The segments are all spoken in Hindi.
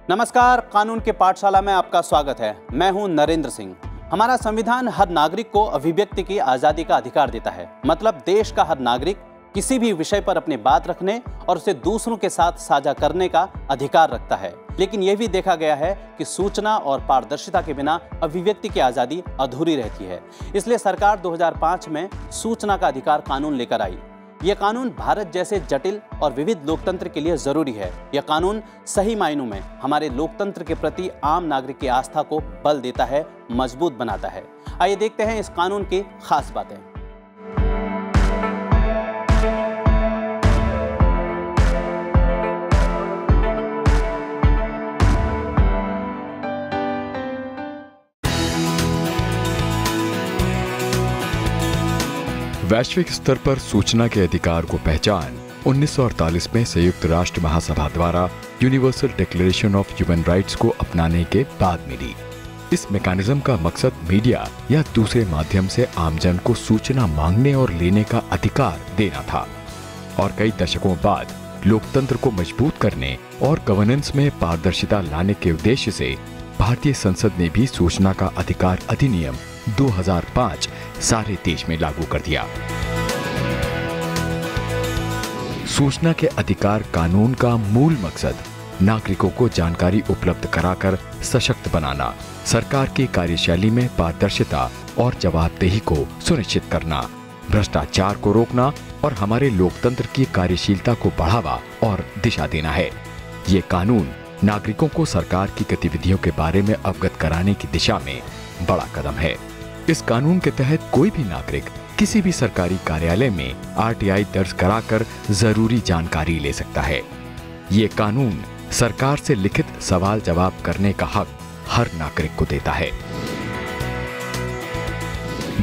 नमस्कार, कानून के पाठशाला में आपका स्वागत है। मैं हूं नरेंद्र सिंह। हमारा संविधान हर नागरिक को अभिव्यक्ति की आजादी का अधिकार देता है। मतलब देश का हर नागरिक किसी भी विषय पर अपनी बात रखने और उसे दूसरों के साथ साझा करने का अधिकार रखता है। लेकिन यह भी देखा गया है कि सूचना और पारदर्शिता के बिना अभिव्यक्ति की आजादी अधूरी रहती है। इसलिए सरकार 2005 में सूचना का अधिकार कानून लेकर आई। यह कानून भारत जैसे जटिल और विविध लोकतंत्र के लिए जरूरी है। यह कानून सही मायनों में हमारे लोकतंत्र के प्रति आम नागरिक की आस्था को बल देता है, मजबूत बनाता है। आइए देखते हैं इस कानून की खास बातें। वैश्विक स्तर पर सूचना के अधिकार को पहचान 1948 में संयुक्त राष्ट्र महासभा द्वारा universal declaration of human rights को अपनाने के बाद मिली। इस मैकेनिज्म का मकसद मीडिया या दूसरे माध्यम से आमजन को सूचना मांगने और लेने का अधिकार देना था। और कई दशकों बाद लोकतंत्र को मजबूत करने और गवर्नेंस में पारदर्शिता लाने के उद्देश्य से भारतीय संसद ने भी सूचना का अधिकार अधिनियम 2005 सारे देश में लागू कर दिया। सूचना के अधिकार कानून का मूल मकसद नागरिकों को जानकारी उपलब्ध कराकर सशक्त बनाना, सरकार की कार्यशैली में पारदर्शिता और जवाबदेही को सुनिश्चित करना, भ्रष्टाचार को रोकना और हमारे लोकतंत्र की कार्यशीलता को बढ़ावा और दिशा देना है। ये कानून नागरिकों को सरकार की गतिविधियों के बारे में अवगत कराने की दिशा में बड़ा कदम है। इस कानून के तहत कोई भी नागरिक किसी भी सरकारी कार्यालय में आरटीआई दर्ज कराकर जरूरी जानकारी ले सकता है। ये कानून सरकार से लिखित सवाल जवाब करने का हक हर नागरिक को देता है।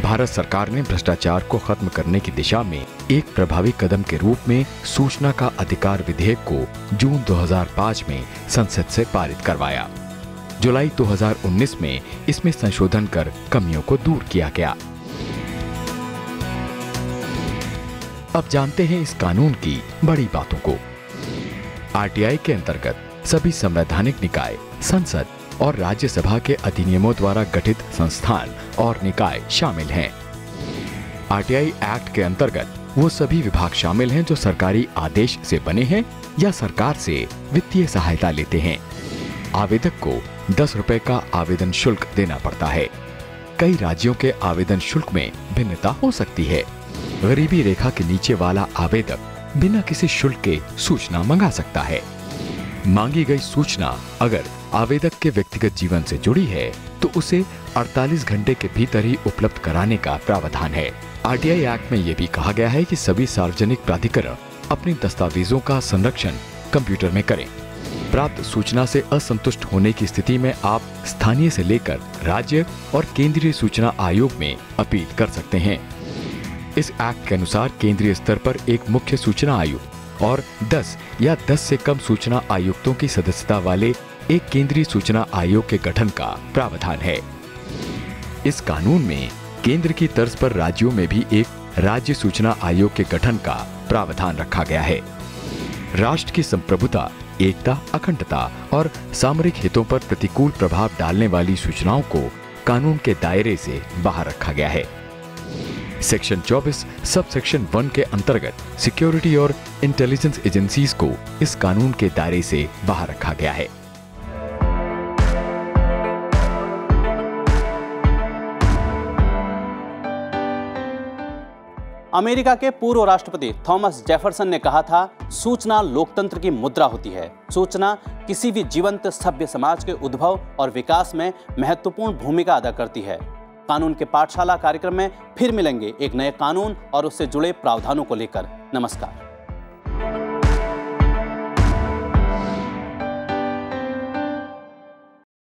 भारत सरकार ने भ्रष्टाचार को खत्म करने की दिशा में एक प्रभावी कदम के रूप में सूचना का अधिकार विधेयक को जून 2005 में संसद से पारित करवाया। जुलाई 2019 में इसमें संशोधन कर कमियों को दूर किया गया। अब जानते हैं इस कानून की बड़ी बातों को। आरटीआई के अंतर्गत सभी संवैधानिक निकाय, संसद और राज्यसभा के अधिनियमों द्वारा गठित संस्थान और निकाय शामिल हैं। आरटीआई एक्ट के अंतर्गत वो सभी विभाग शामिल हैं जो सरकारी आदेश से बने हैं या सरकार से वित्तीय सहायता लेते हैं। आवेदक को 10 रुपए का आवेदन शुल्क देना पड़ता है। कई राज्यों के आवेदन शुल्क में भिन्नता हो सकती है। गरीबी रेखा के नीचे वाला आवेदक बिना किसी शुल्क के सूचना मंगा सकता है। मांगी गई सूचना अगर आवेदक के व्यक्तिगत जीवन से जुड़ी है तो उसे 48 घंटे के भीतर ही उपलब्ध कराने का प्रावधान है। आरटीआई एक्ट में यह भी कहा गया है कि सभी सार्वजनिक प्राधिकरण अपने दस्तावेजों का संरक्षण कंप्यूटर में करें। प्राप्त सूचना से असंतुष्ट होने की स्थिति में आप स्थानीय से लेकर राज्य और केंद्रीय सूचना आयोग में अपील कर सकते हैं। इस एक्ट के अनुसार केंद्रीय स्तर पर एक मुख्य सूचना आयुक्त और 10 या 10 से कम सूचना आयुक्तों की सदस्यता वाले एक केंद्रीय सूचना आयोग के गठन का प्रावधान है। इस कानून में केंद्र की तर्ज पर राज्यों में भी एक राज्य सूचना आयोग के गठन का प्रावधान रखा गया है। राष्ट्र की संप्रभुता, एकता, अखंडता और सामरिक हितों पर प्रतिकूल प्रभाव डालने वाली सूचनाओं को कानून के दायरे से बाहर रखा गया है। सेक्शन 24 सब सेक्शन 1 के अंतर्गत सिक्योरिटी और इंटेलिजेंस एजेंसीज को इस कानून के दायरे से बाहर रखा गया है। अमेरिका के पूर्व राष्ट्रपति थॉमस जेफरसन ने कहा था, सूचना लोकतंत्र की मुद्रा होती है। सूचना किसी भी जीवंत सभ्य समाज के उद्भव और विकास में महत्वपूर्ण भूमिका अदा करती है। कानून के पाठशाला कार्यक्रम में फिर मिलेंगे एक नए कानून और उससे जुड़े प्रावधानों को लेकर। नमस्कार।